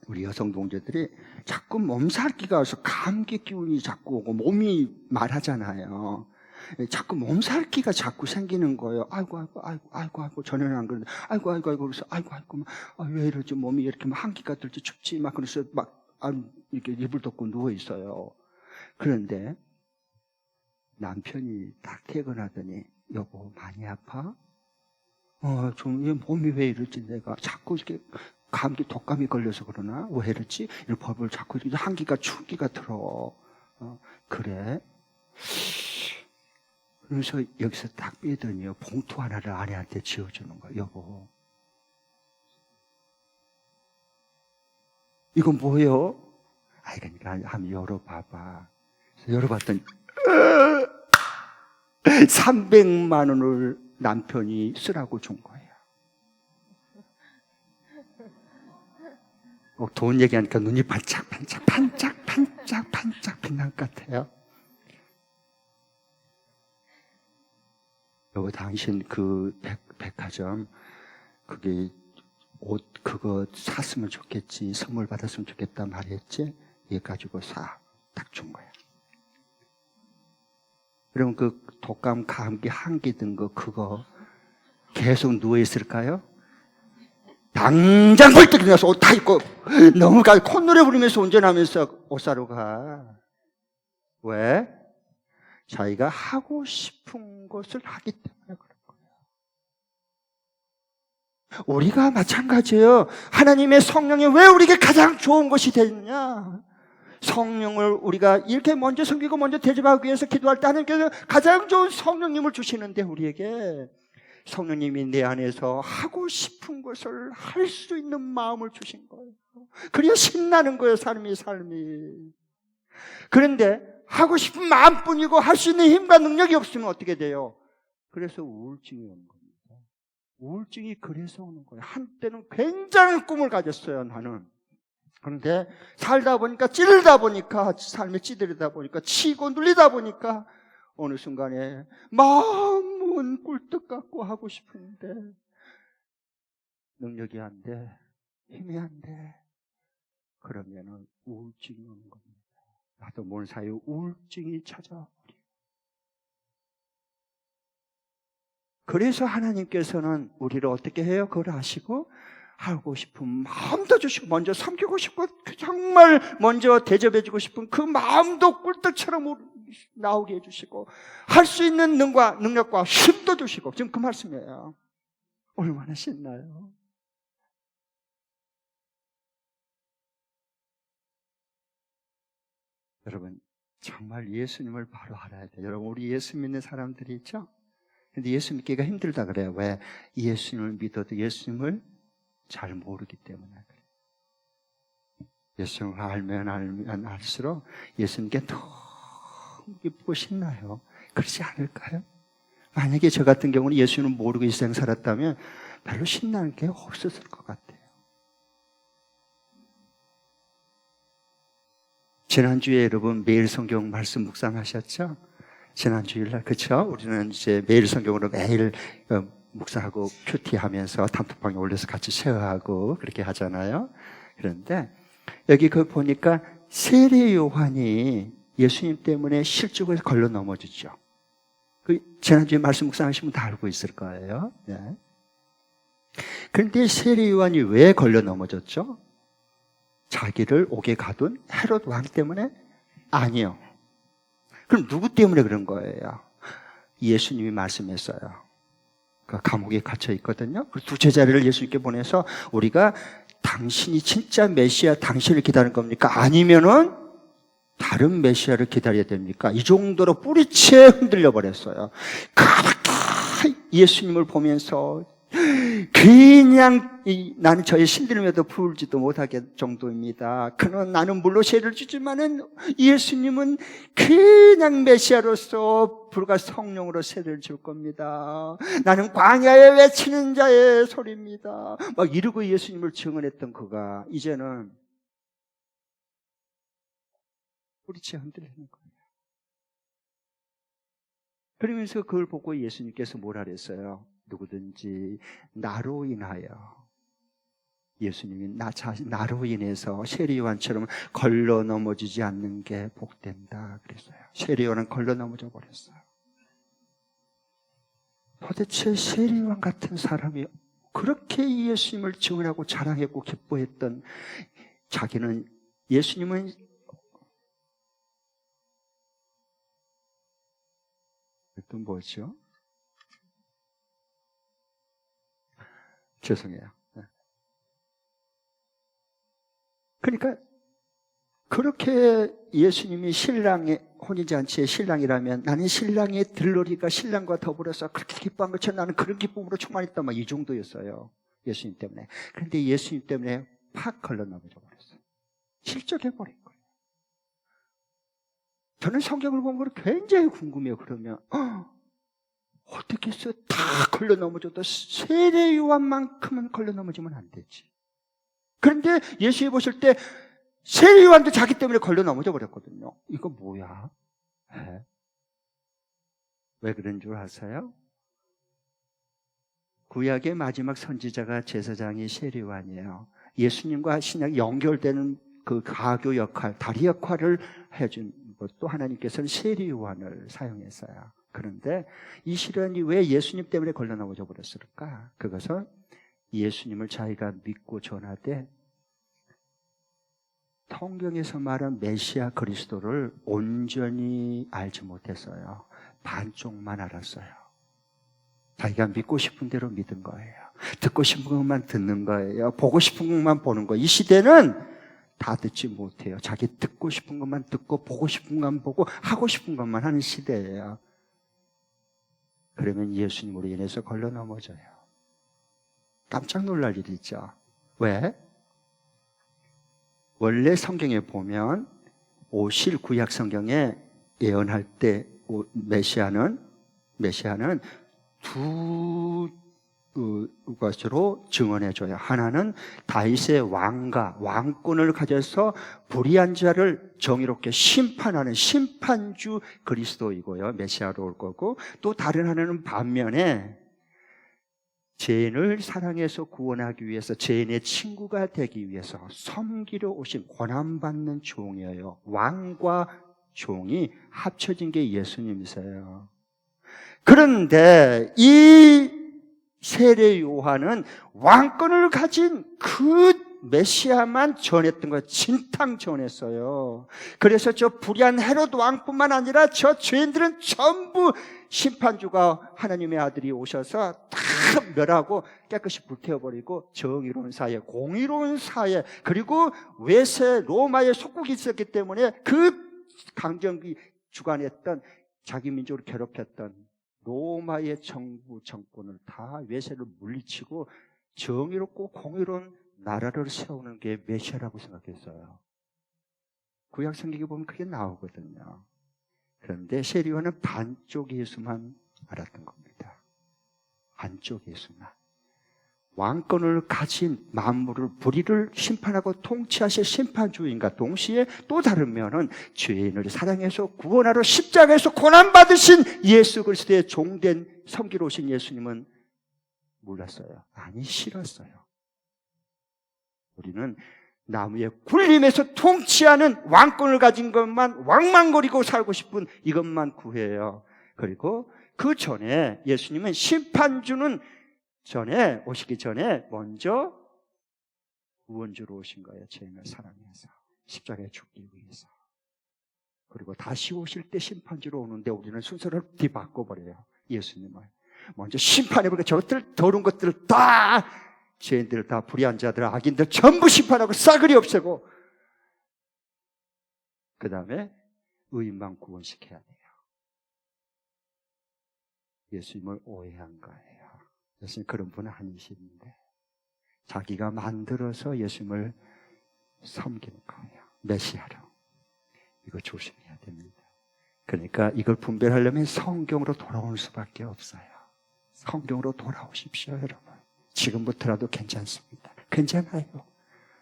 우리 여성 동료들이 자꾸 몸살기가 와서 감기 기운이 자꾸 오고 몸이 말하잖아요. 자꾸 몸살기가 자꾸 생기는 거예요. 아이고 전에는 안 그러는데 아이고 그래서 아이고 왜 이러지 몸이 이렇게 막 한기가 들지 춥지 막 그래서 막 이렇게 이불 덮고 누워 있어요. 그런데 남편이 딱 퇴근하더니 여보 많이 아파? 좀 몸이 왜 이러지 내가 자꾸 이렇게 감기 독감이 걸려서 그러나 왜 이러지? 이런 법을 자꾸 이렇게 한기가 춥기가 들어. 그래? 그래서 여기서 딱 빼더니요 봉투 하나를 아내한테 지어주는 거예요. 여보 이건 뭐예요? 그러니까 한번 열어봐봐. 열어봤더니 300만 원을 남편이 쓰라고 준 거예요. 돈 얘기하니까 눈이 반짝 빛난 것 같아요. 여보 당신 그 백화점 그게 옷 그거 샀으면 좋겠지 선물 받았으면 좋겠다 말했지 얘 가지고 사 딱 준 거야. 그럼 그 독감 감기 한기 든 거 그거 계속 누워 있을까요? 당장 벌떡 일어나서 옷 다 입고 너무 콧노래 부르면서 운전하면서 옷 사러 가. 왜? 자기가 하고 싶은 것을 하기 때문에 그런 거예요. 우리가 마찬가지예요. 하나님의 성령이 왜 우리에게 가장 좋은 것이 되느냐? 성령을 우리가 이렇게 먼저 섬기고 먼저 대접하기 위해서 기도할 때 하나님께서 가장 좋은 성령님을 주시는데 우리에게 성령님이 내 안에서 하고 싶은 것을 할 수 있는 마음을 주신 거예요. 그래야 신나는 거예요, 삶이. 그런데 하고 싶은 마음뿐이고 할 수 있는 힘과 능력이 없으면 어떻게 돼요? 그래서 우울증이 오는 겁니다. 우울증이 그래서 오는 거예요. 한때는 굉장한 꿈을 가졌어요, 나는. 그런데 살다 보니까 찌르다 보니까 삶에 찌들이다 보니까 치고 눌리다 보니까 어느 순간에 마음은 꿀떡 같고 하고 싶은데 능력이 안 돼, 힘이 안 돼. 그러면은 우울증이 오는 겁니다. 나도 모르는 사이에 우울증이 찾아와. 그래서 하나님께서는 우리를 어떻게 해요? 그걸 아시고 하고 싶은 마음도 주시고 먼저 섬기고 싶고 정말 먼저 대접해주고 싶은 그 마음도 꿀떡처럼 나오게 해주시고 할 수 있는 능력과 힘도 주시고 지금 그 말씀이에요. 얼마나 신나요? 여러분 정말 예수님을 바로 알아야 돼요. 여러분 우리 예수 믿는 사람들이 있죠? 근데 예수 믿기가 힘들다 그래요. 왜? 예수님을 믿어도 예수님을 잘 모르기 때문에 그래요. 예수님을 알면 알수록 예수님께 너무 기쁘고 신나요. 그렇지 않을까요? 만약에 저 같은 경우는 예수님을 모르고 이 세상 살았다면 별로 신나는 게 없었을 것 같아요. 지난주에 여러분 매일 성경 말씀 묵상하셨죠? 지난주일날 그렇죠? 우리는 이제 매일 성경으로 매일 묵상하고 큐티하면서 단톡방에 올려서 같이 쉐어하고 그렇게 하잖아요. 그런데 여기 그 보니까 세례 요한이 예수님 때문에 실족에서 걸려 넘어지죠. 그 지난주에 말씀 묵상하시면 다 알고 있을 거예요. 네. 그런데 세례 요한이 왜 걸려 넘어졌죠? 자기를 옥에 가둔 헤롯 왕 때문에? 아니요. 그럼 누구 때문에 그런 거예요? 예수님이 말씀했어요. 그 감옥에 갇혀 있거든요. 그 두 제자를 예수님께 보내서 우리가 당신이 진짜 메시아 당신을 기다리는 겁니까? 아니면은 다른 메시아를 기다려야 됩니까? 이 정도로 뿌리채 흔들려 버렸어요. 그렇게 예수님을 보면서 그냥 나는 저의 신들임에도 부을지도 못하게 정도입니다. 그는 나는 물로 세를 주지만은 예수님은 그냥 메시아로서 불과 성령으로 세를 줄 겁니다. 나는 광야에 외치는 자의 소리입니다. 막 이러고 예수님을 증언했던 그가 이제는 뿌리채 흔들리는 거예요. 그러면서 그걸 보고 예수님께서 뭐라 그랬어요? 누구든지 나로 인하여, 예수님이 나로 인해서 세리요한처럼 걸러 넘어지지 않는 게 복된다 그랬어요. 세리요한은 걸러 넘어져 버렸어요. 도대체 세리요한 같은 사람이 그렇게 예수님을 증언하고 자랑했고 기뻐했던, 자기는, 예수님은 또 뭐죠? 죄송해요. 그러니까 그렇게 예수님이 신랑의 혼인잔치의 신랑이라면 나는 신랑의 들러리가 신랑과 더불어서 그렇게 기뻐한 것처럼 나는 그런 기쁨으로 충만했다, 막 이 정도였어요. 예수님 때문에. 그런데 예수님 때문에 팍 걸러 넘어져 버렸어요. 실족해버린 거예요. 저는 성경을 보면 그걸 굉장히 궁금해요. 그러면 어떻게 해서 다 걸러 넘어져도 세례 요한만큼은 걸러 넘어지면 안 되지. 그런데 예수님 보실 때 세례 요한도 자기 때문에 걸려 넘어져 버렸거든요. 이거 뭐야? 네. 왜 그런 줄 아세요? 구약의 마지막 선지자가 제사장이 세례 요한이에요. 예수님과 신약이 연결되는 그 가교 역할, 다리 역할을 해준 것도 하나님께서는 세례 요한을 사용했어요. 그런데 이 시련이 왜 예수님 때문에 걸려 넘어져 버렸을까? 그것은 예수님을 자기가 믿고 전하되 성경에서 말한 메시아 그리스도를 온전히 알지 못했어요. 반쪽만 알았어요. 자기가 믿고 싶은 대로 믿은 거예요. 듣고 싶은 것만 듣는 거예요. 보고 싶은 것만 보는 거예요. 이 시대는 다 듣지 못해요. 자기 듣고 싶은 것만 듣고 보고 싶은 것만 보고 하고 싶은 것만 하는 시대예요. 그러면 예수님으로 인해서 걸러 넘어져요. 깜짝 놀랄 일이 있죠. 왜? 원래 성경에 보면 오실 구약 성경에 예언할 때 메시아는 두 것으로 증언해줘요. 하나는 다윗의 왕권을 가져서 불의한 자를 정의롭게 심판하는 심판주 그리스도이고요. 메시아로 올 거고, 또 다른 하나는 반면에 죄인을 사랑해서 구원하기 위해서, 죄인의 친구가 되기 위해서 섬기러 오신 권한받는 종이에요. 왕과 종이 합쳐진 게 예수님이세요. 그런데 이 세례 요한은 왕권을 가진 그 메시아만 전했던 거예요. 진탕 전했어요. 그래서 저 불의한 헤롯 왕뿐만 아니라 저 죄인들은 전부 심판주가 하나님의 아들이 오셔서 다 멸하고 깨끗이 불태워버리고 정의로운 사회, 공의로운 사회, 그리고 외세 로마의 속국이 있었기 때문에 그 강점기 주관했던, 자기 민족을 괴롭혔던 로마의 정권을 다 외세를 물리치고 정의롭고 공의로운 나라를 세우는 게 메시아라고 생각했어요. 구약 성경에 보면 그게 나오거든요. 그런데 세례 요한은 반쪽 예수만 알았던 겁니다. 반쪽 예수만. 왕권을 가진 만물을, 불의를 심판하고 통치하실 심판주인과 동시에 또 다른 면은 죄인을 사랑해서 구원하러 십자가에서 고난받으신 예수 그리스도의 종된 섬기러 오신 예수님은 몰랐어요. 아니, 싫었어요. 우리는 나무에 굴림에서 통치하는 왕권을 가진 것만 왕망거리고 살고 싶은 이것만 구해요. 그리고 그 전에 예수님은 심판주는 전에, 오시기 전에 먼저 구원주로 오신 거예요. 죄인을 사랑해서 십자가에 죽기 위해서. 그리고 다시 오실 때 심판주로 오는데 우리는 순서를 뒤바꿔버려요. 예수님을 먼저 심판해버리고 저것들 더러운 것들을 다, 죄인들 다, 불의한 자들, 악인들 전부 심판하고 싸그리 없애고, 그 다음에 의인만 구원시켜야 돼요. 예수님을 오해한 거예요. 예수님 그런 분은 아니신데 자기가 만들어서 예수님을 섬기는 거예요. 메시아로. 이거 조심해야 됩니다. 그러니까 이걸 분별하려면 성경으로 돌아올 수밖에 없어요. 성경으로 돌아오십시오, 여러분. 지금부터라도 괜찮습니다. 괜찮아요.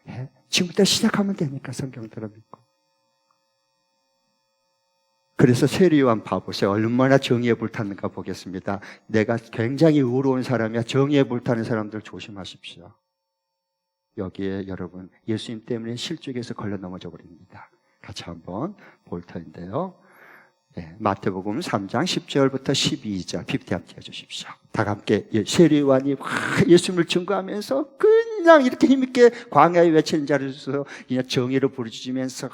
예? 지금부터 시작하면 되니까 성경 들어 믿고. 그래서 세리요한 봐보세요. 얼마나 정의에 불탔는가 보겠습니다. 내가 굉장히 의로운 사람이야. 정의에 불타는 사람들 조심하십시오. 여기에 여러분 예수님 때문에 실족에서 걸려 넘어져 버립니다. 같이 한번 볼 텐데요. 네, 마태복음 3장 10절부터 12절 PPT 함께 해주십시오. 다 함께 세리요한이 예수님을 증거하면서 그냥 이렇게 힘있게 광야에 외치는 자리에서 그냥 정의를 부르짖으면서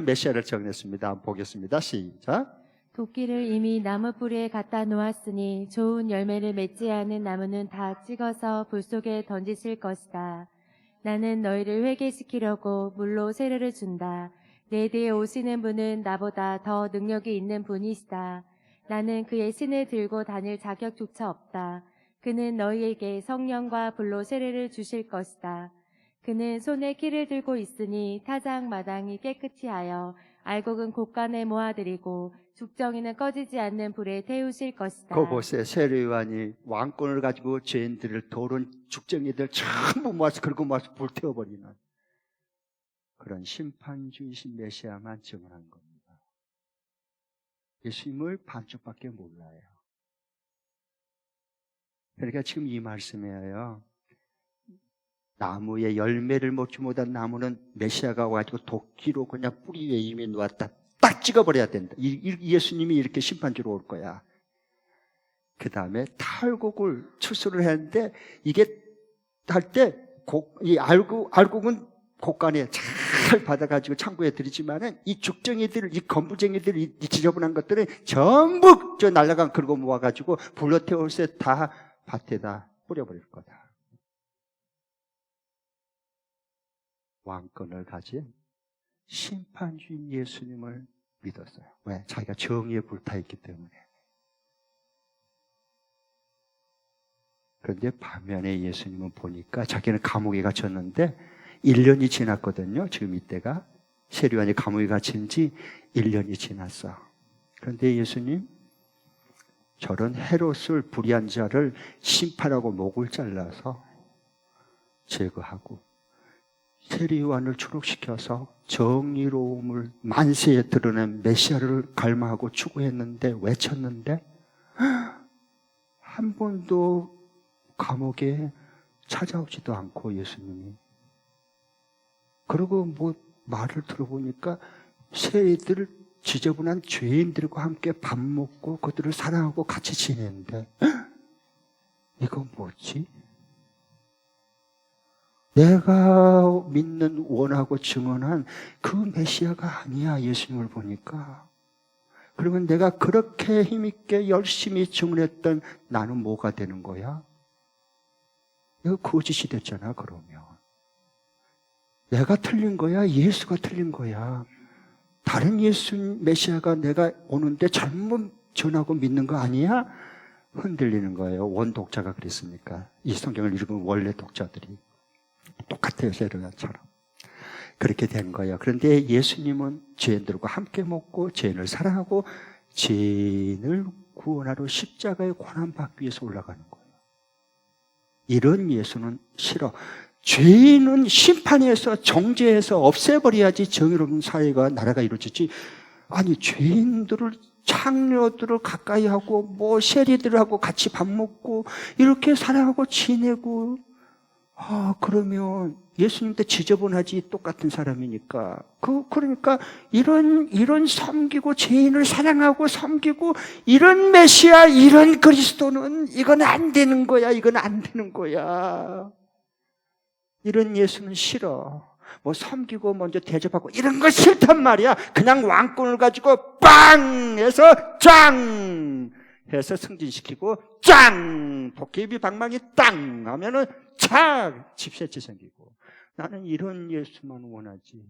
메시아를 정했습니다. 한번 보겠습니다. 시작. 도끼를 이미 나무 뿌리에 갖다 놓았으니 좋은 열매를 맺지 않은 나무는 다 찍어서 불 속에 던지실 것이다. 나는 너희를 회개시키려고 물로 세례를 준다. 내 뒤에 오시는 분은 나보다 더 능력이 있는 분이시다. 나는 그의 신을 들고 다닐 자격조차 없다. 그는 너희에게 성령과 불로 세례를 주실 것이다. 그는 손에 키를 들고 있으니 타작 마당이 깨끗이 하여 알곡은 곳간에 모아드리고 죽정이는 꺼지지 않는 불에 태우실 것이다. 그거 보세요. 세례요한이 왕권을 가지고 죄인들을 도른 죽정이들 전부 모아서 긁어 모아서 불태워버리는 그런 심판주이신 메시아만 증언한 겁니다. 예수님을 반쪽밖에 몰라요. 그러니까 지금 이 말씀이에요. 나무에 열매를 먹지 못한 나무는 메시아가 와가지고 도끼로 그냥 뿌리 위에 이미 놓았다. 딱 찍어버려야 된다. 예수님이 이렇게 심판주로 올 거야. 그 다음에 탈곡을 추수를 했는데 이게 할 때 이 알곡은 곡간에 잘 받아가지고 창고에 들이지만은 이 죽정이들, 이 건부쟁이들, 이 지저분한 것들은 전부 저 날라간 긁어 모아가지고 불러 태울 때 다 밭에다 뿌려버릴 거다. 왕권을 가진 심판주인 예수님을 믿었어요. 왜? 자기가 정의에 불타있기 때문에. 그런데 반면에 예수님은 보니까 자기는 감옥에 갇혔는데 1년이 지났거든요. 지금 이때가 세리요한이 감옥에 갇힌 지 1년이 지났어. 그런데 예수님 저런 헤롯을 불의한 자를 심판하고 목을 잘라서 제거하고 세리요한을 추록시켜서 정의로움을 만세에 드러낸 메시아를 갈망하고 추구했는데 외쳤는데 한 번도 감옥에 찾아오지도 않고 예수님이 그리고 뭐 말을 들어보니까 세리들 지저분한 죄인들과 함께 밥 먹고 그들을 사랑하고 같이 지내는데 이건 뭐지? 내가 믿는 원하고 증언한 그 메시아가 아니야. 예수님을 보니까. 그러면 내가 그렇게 힘있게 열심히 증언했던 나는 뭐가 되는 거야? 이거 거짓이 됐잖아. 그러면 내가 틀린 거야? 예수가 틀린 거야? 다른 예수 메시아가 내가 오는데 잘못 전하고 믿는 거 아니야? 흔들리는 거예요. 원 독자가 그랬으니까. 이 성경을 읽은 원래 독자들이 똑같아요. 세리요한처럼 그렇게 된 거예요. 그런데 예수님은 죄인들과 함께 먹고 죄인을 사랑하고 죄인을 구원하러 십자가의 고난받기 위해서 올라가는 거예요. 이런 예수는 싫어. 죄인은 심판해서 정죄해서 없애버려야지 정의로운 사회가 나라가 이루어지지. 아니 죄인들을 창녀들을 가까이 하고 뭐 세리들하고 같이 밥 먹고 이렇게 사랑하고 지내고 그러면 예수님도 지저분하지 똑같은 사람이니까. 그러니까 이런 섬기고 죄인을 사랑하고 섬기고 이런 메시아, 이런 그리스도는 이건 안 되는 거야. 이건 안 되는 거야. 이런 예수는 싫어. 뭐 섬기고 먼저 대접하고 이런 거 싫단 말이야. 그냥 왕권을 가지고 빵 해서 짱 해서 승진시키고 짱 도깨비 방망이 땅 하면은 착 집세치 생기고. 나는 이런 예수만 원하지.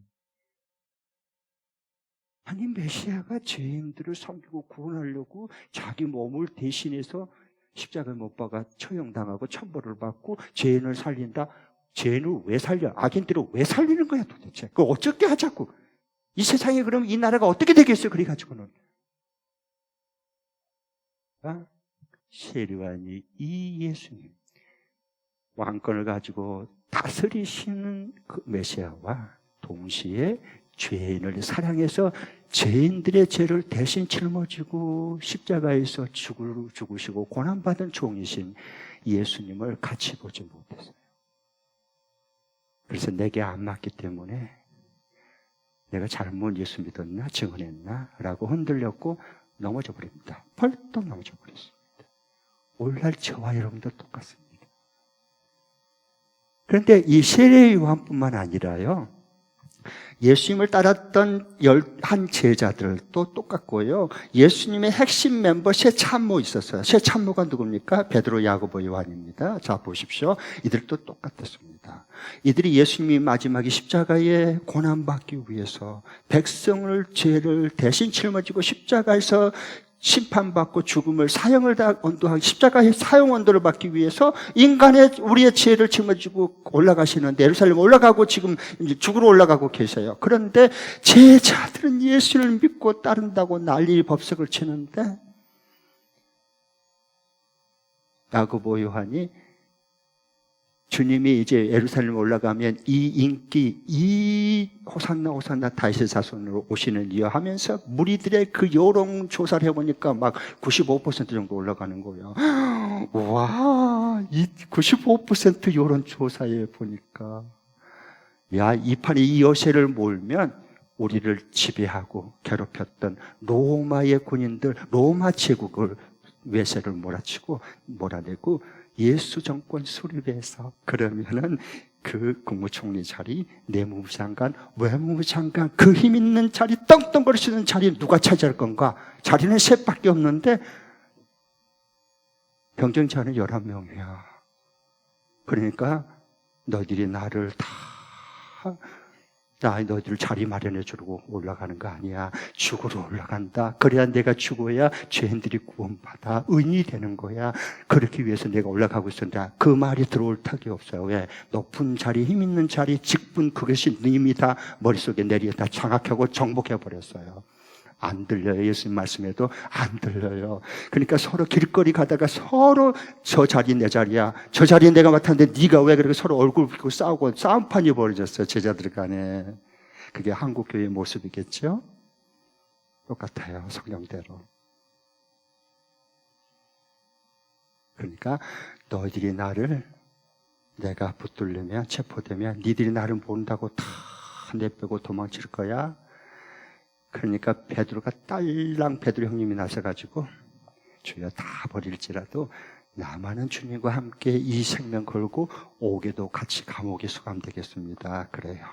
아니 메시아가 죄인들을 섬기고 구원하려고 자기 몸을 대신해서 십자가에 못 박아 처형당하고 천벌을 받고 죄인을 살린다. 죄인을 왜 살려? 악인들을 왜 살리는 거야 도대체? 그거 어떻게 하자고? 이 세상에 그럼 이 나라가 어떻게 되겠어요? 그래가지고는 세리요한이 이 예수님 왕권을 가지고 다스리시는 그 메시아와 동시에 죄인을 사랑해서 죄인들의 죄를 대신 짊어지고 십자가에서 죽으시고 고난받은 종이신 예수님을 같이 보지 못했어요. 그래서 내게 안 맞기 때문에 내가 잘못 예수 믿었나 증언했나 라고 흔들렸고 넘어져 버립니다. 벌떡 넘어져 버렸습니다. 오늘날 저와 여러분도 똑같습니다. 그런데 이 세례 요한뿐만 아니라요, 예수님을 따랐던 11 제자들도 똑같고요. 예수님의 핵심 멤버 세 참모 있었어요. 세 참모가 누굽니까? 베드로, 야고보, 요한입니다. 자, 보십시오. 이들도 똑같았습니다. 이들이 예수님이 마지막에 십자가에 고난받기 위해서 백성을 죄를 대신 짊어지고 십자가에서 심판받고 죽음을 사형을 언도하기, 십자가의 사형 언도를 받기 위해서 인간의 우리의 죄를 짊어지고 올라가시는데, 예루살렘 올라가고 지금 이제 죽으러 올라가고 계세요. 그런데 제자들은 예수를 믿고 따른다고 난리 법석을 치는데, 야고보, 요한이 주님이 이제 예루살렘 올라가면 이 인기, 이 호산나 호산나 다윗의 자손으로 오시는 이유 하면서 무리들의 그 여론 조사를 해보니까 막 95% 정도 올라가는 거예요. 와, 이 95% 여론 조사에 보니까, 야, 이 판에 이 여세를 몰면 우리를 지배하고 괴롭혔던 로마의 군인들, 로마 제국을 외세를 몰아내고 예수 정권 수립해서, 그러면은 그 국무총리 자리, 내무부 장관, 외무부 장관, 그 힘 있는 자리, 떵떵거릴 수 있는 자리 누가 차지할 건가? 자리는 셋밖에 없는데 경쟁자는 11명이야. 그러니까 너희들이 나를 너희들 자리 마련해 주려고 올라가는 거 아니야. 죽으러 올라간다. 그래야 내가 죽어야 죄인들이 구원받아 의인이 되는 거야. 그렇기 위해서 내가 올라가고 있었는데 그 말이 들어올 턱이 없어요. 왜? 높은 자리, 힘 있는 자리, 직분, 그것이 이미 다 머릿속에 다 장악하고 정복해 버렸어요. 안 들려요. 예수님 말씀에도 안 들려요. 그러니까 서로 길거리 가다가 서로 저 자리 내 자리야, 저 자리 내가 맡았는데 네가 왜 그렇게 서로 얼굴 붉고 싸우고 싸움판이 벌어졌어요. 제자들 간에. 그게 한국 교회의 모습이겠죠? 똑같아요. 성경대로. 그러니까 너희들이 나를, 내가 붙들려면, 체포되면 니들이 나를 본다고 다 내빼고 도망칠 거야. 그러니까 베드로가 딸랑 베드로 형님이 나서가지고, 주여 다 버릴지라도 나만은 주님과 함께 이 생명 걸고 옥에도 같이 감옥에 수감되겠습니다. 그래요.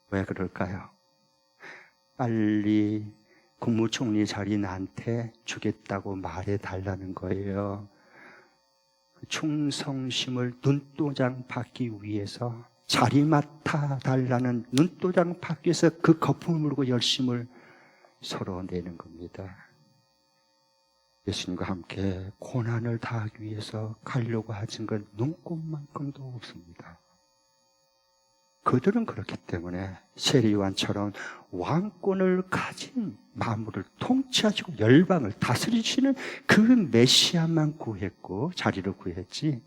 왜 그럴까요? 빨리 국무총리 자리 나한테 주겠다고 말해달라는 거예요. 충성심을 눈도장 받기 위해서, 자리 맡아 달라는 눈도장 받기 위해서 그 거품을 물고 열심을 서로 내는 겁니다. 예수님과 함께 고난을 다하기 위해서 가려고 하신 건 눈꼽만큼도 없습니다. 그들은 그렇기 때문에 세리요한처럼 왕권을 가진 만물을 통치하시고 열방을 다스리시는 그 메시아만 구했고 자리를 구했지,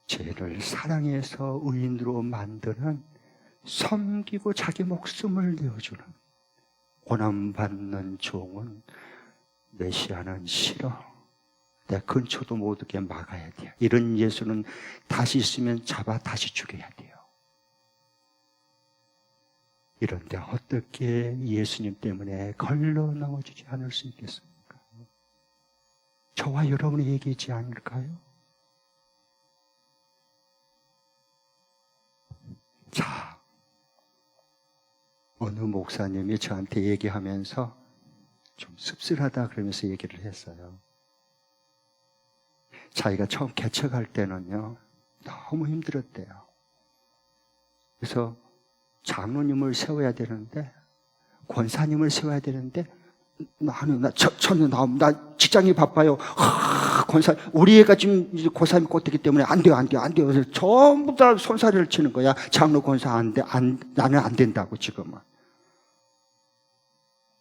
죄를 사랑해서 의인으로 만드는, 섬기고 자기 목숨을 내어주는, 고난받는 종은, 메시아는 싫어. 내 근처도 못 오게 막아야 돼요. 이런 예수는 다시 있으면 잡아 다시 죽여야 돼요. 이런데 어떻게 예수님 때문에 걸러 넘어지지 않을 수 있겠습니까? 저와 여러분이 얘기하지 않을까요? 자, 어느 목사님이 저한테 얘기하면서 좀 씁쓸하다 그러면서 얘기를 했어요. 자기가 처음 개척할 때는요, 너무 힘들었대요. 그래서 장로님을 세워야 되는데, 권사님을 세워야 되는데, 저는 나 직장이 바빠요. 권사, 우리 애가 지금 이제 고3 꽂기 때문에 안 돼요. 그래서 전부 다 손사래를 치는 거야. 장로 권사 나는 안 된다고 지금은.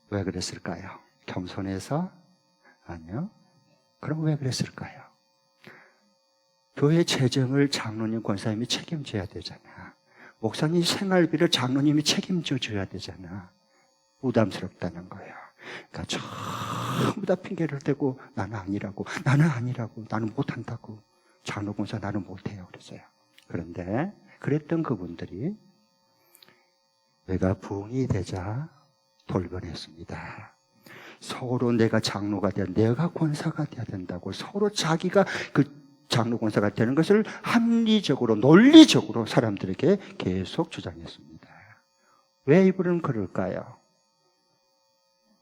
왜 그랬을까요? 겸손해서? 아니요. 그럼 왜 그랬을까요? 교회 재정을 장로님 권사님이 책임져야 되잖아. 목사님 생활비를 장로님이 책임져 줘야 되잖아. 부담스럽다는 거예요. 그러니까 전부 다 핑계를 대고 나는 아니라고, 나는 못한다고, 장로봉사 나는 못해요 그랬어요. 그런데 그랬던 그분들이 내가 부흥이 되자 돌변했습니다. 서로 내가 장로가 돼야, 내가 권사가 돼야 된다고 서로 자기가 그 장로 권사가 되는 것을 합리적으로 논리적으로 사람들에게 계속 주장했습니다. 왜 이분은 그럴까요?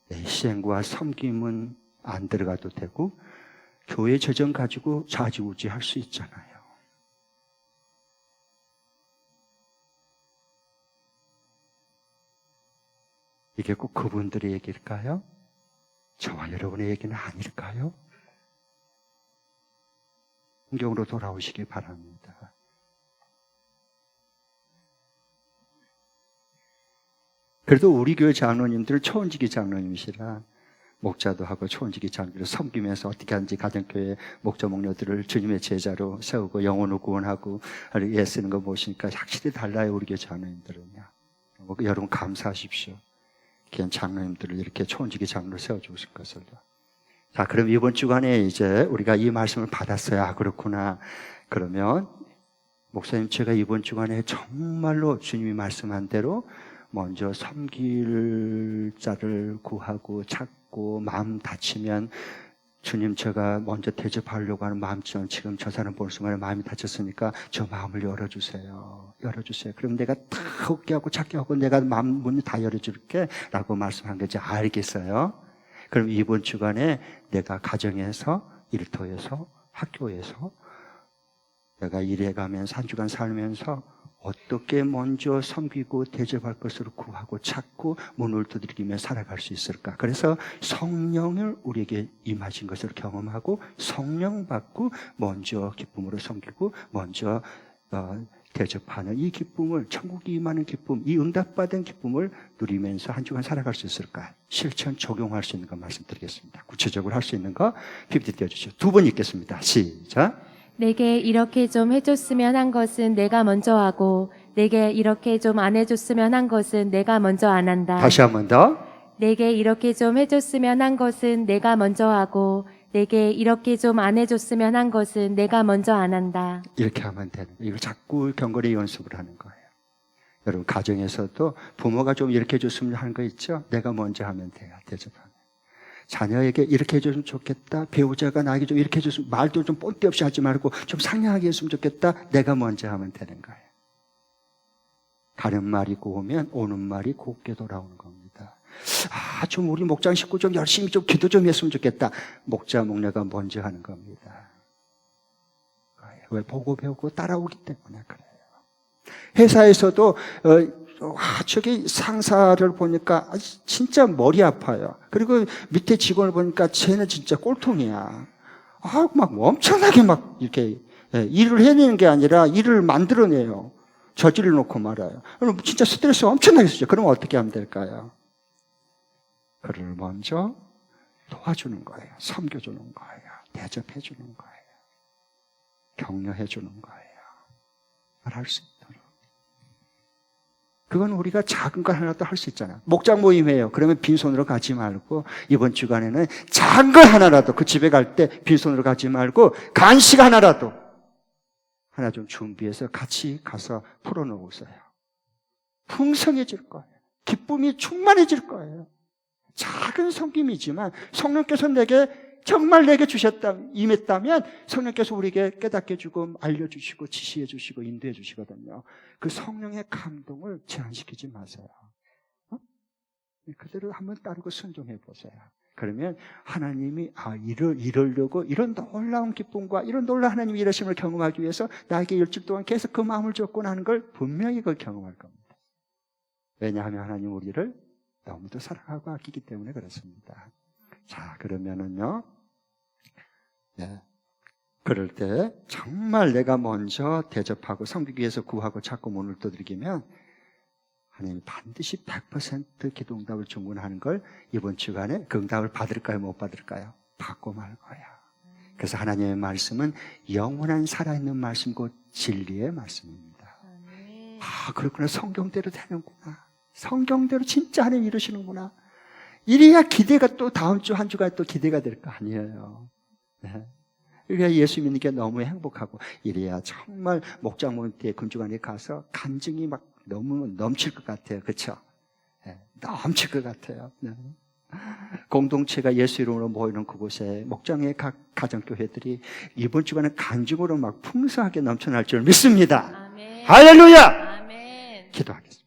내 시행과 섬김은 안 들어가도 되고 교회 재정 가지고 좌지우지할 수 있잖아요. 이게 꼭 그분들의 얘기일까요? 저와 여러분의 얘기는 아닐까요? 성경으로 돌아오시기 바랍니다. 그래도 우리 교회 장로님들 초원지기 장로님이시라 목자도 하고 초원지기 장로를 섬기면서 어떻게 하는지 가정교회 목자 목녀들을 주님의 제자로 세우고 영혼을 구원하고 애쓰는 거 보시니까 확실히 달라요. 우리 교회 장로님들은요. 여러분 감사하십시오. 귀한 장로님들을 이렇게 초원지기 장로를 세워주신 것을. 자, 그럼 이번 주간에 이제 우리가 이 말씀을 받았어요. 아, 그렇구나. 그러면 목사님 제가 이번 주간에 정말로 주님이 말씀한 대로 먼저 섬길 자를 구하고 찾고 마음 다치면 주님 제가 먼저 대접하려고 하는 마음처럼 지금 저 사람 보는 순간에 마음이 다쳤으니까 저 마음을 열어주세요. 열어주세요. 그럼 내가 다 얻게 하고 찾게 하고 내가 마음 문을 다 열어줄게 라고 말씀한 거지. 알겠어요. 그럼 이번 주간에 내가 가정에서, 일터에서, 학교에서 내가 일해가면서 한 주간 살면서 어떻게 먼저 섬기고 대접할 것으로 구하고 찾고 문을 두드리며 살아갈 수 있을까? 그래서 성령을 우리에게 임하신 것을 경험하고 성령 받고 먼저 기쁨으로 섬기고 먼저 대접하는 이 기쁨을, 천국이 임하는 기쁨, 이 응답받은 기쁨을 누리면서 한 주간 살아갈 수 있을까? 실천 적용할 수 있는 거 말씀드리겠습니다. 구체적으로 할 수 있는 거 PPT 띄워주시죠. 두 번 읽겠습니다. 시작. 내게 이렇게 좀 해줬으면 한 것은 내가 먼저 하고 내게 이렇게 좀 안 해줬으면 한 것은 내가 먼저 안 한다. 다시 한 번 더. 내게 이렇게 좀 해줬으면 한 것은 내가 먼저 하고 내게 이렇게 좀 안 해줬으면 한 것은 내가 먼저 안 한다. 이렇게 하면 되는 거예요. 이걸 자꾸 경건의 연습을 하는 거예요. 여러분 가정에서도 부모가 좀 이렇게 해줬으면 하는 거 있죠? 내가 먼저 하면 돼요. 대접하면. 자녀에게 이렇게 해줬으면 좋겠다. 배우자가 나에게 좀 이렇게 해줬으면, 말도 좀 뻔데 없이 하지 말고 좀 상냥하게 했으면 좋겠다. 내가 먼저 하면 되는 거예요. 가는 말이 고우면 오는 말이 곱게 돌아오는 겁니다. 아, 좀 우리 목장 식구 좀 열심히 좀 기도 좀 했으면 좋겠다. 목자 목녀가 먼저 하는 겁니다. 왜? 보고 배우고 따라오기 때문에 그래요. 회사에서도 저기 상사를 보니까 진짜 머리 아파요. 그리고 밑에 직원을 보니까 쟤는 진짜 꼴통이야. 막 엄청나게 막 이렇게 일을 해내는 게 아니라 일을 만들어내요. 저질러 놓고 말아요. 그럼 진짜 스트레스 엄청나게 쓰죠. 그럼 어떻게 하면 될까요? 그를 먼저 도와주는 거예요. 섬겨주는 거예요. 대접해주는 거예요. 격려해주는 거예요. 말할 수 있도록. 그건 우리가 작은 걸 하나도 할 수 있잖아. 목장 모임이에요. 그러면 빈손으로 가지 말고 이번 주간에는 작은 걸 하나라도 그 집에 갈 때 빈손으로 가지 말고 간식 하나라도 하나 좀 준비해서 같이 가서 풀어놓으세요. 풍성해질 거예요. 기쁨이 충만해질 거예요. 작은 섬김이지만 성령께서 정말 내게 임했다면 성령께서 우리에게 깨닫게 해주고 알려주시고 지시해 주시고 인도해 주시거든요. 그 성령의 감동을 제한시키지 마세요. 그대로 한번 따르고 순종해 보세요. 그러면 하나님이 이러려고 이런 놀라운 기쁨과 이런 놀라운 하나님의 일하심을 경험하기 위해서 나에게 일주일 동안 계속 그 마음을 줬구나 하는 걸 분명히 그걸 경험할 겁니다. 왜냐하면 하나님 우리를 너무도 사랑하고 아끼기 때문에 그렇습니다. 자, 그러면은요, 그럴 때 정말 내가 먼저 대접하고 섬기기 위해서 구하고 찾고 문을 두드리면 하나님이 반드시 100% 기도응답을 주문하는 걸 이번 주간에 그 응답을 받을까요? 못 받을까요? 받고 말 거야. 그래서 하나님의 말씀은 영원한 살아있는 말씀 곧 진리의 말씀입니다. 아, 그렇구나. 성경대로 되는구나. 성경대로 진짜 하나님 이루시는구나. 이래야 기대가 또 다음 주 한 주가 또 기대가 될 거 아니에요. 네. 이래야 예수 믿는 게 너무 행복하고, 이래야 정말 목장모한테 금주관에 가서 간증이 막 너무 넘칠 것 같아요. 그렇죠? 네. 넘칠 것 같아요. 네. 공동체가 예수 이름으로 모이는 그곳에 목장의 각 가정교회들이 이번 주간에 간증으로 막 풍성하게 넘쳐날 줄 믿습니다. 아멘. 할렐루야! 아멘. 기도하겠습니다.